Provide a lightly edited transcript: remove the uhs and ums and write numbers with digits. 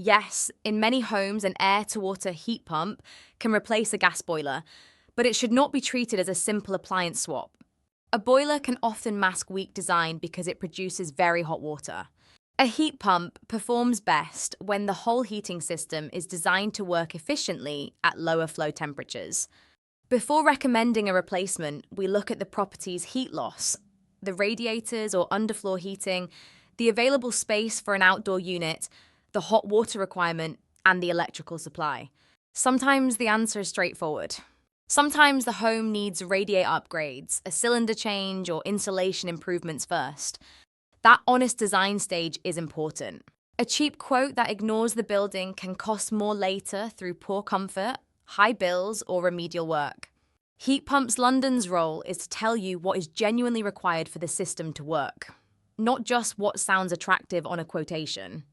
Yes, in many homes, an air-to-water heat pump can replace a gas boiler, but it should not be treated as a simple appliance swap. A boiler can often mask weak design because it produces very hot water. A heat pump performs best when the whole heating system is designed to work efficiently at lower flow temperatures. Before recommending a replacement, we look at the property's heat loss, the radiators or underfloor heating, the available space for an outdoor unit, the hot water requirement, and the electrical supply. Sometimes the answer is straightforward. Sometimes the home needs radiator upgrades, a cylinder change, or insulation improvements first. That honest design stage is important. A cheap quote that ignores the building can cost more later through poor comfort, high bills, or remedial work. Heatpumps London's role is to tell you what is genuinely required for the system to work, not just what sounds attractive on a quotation.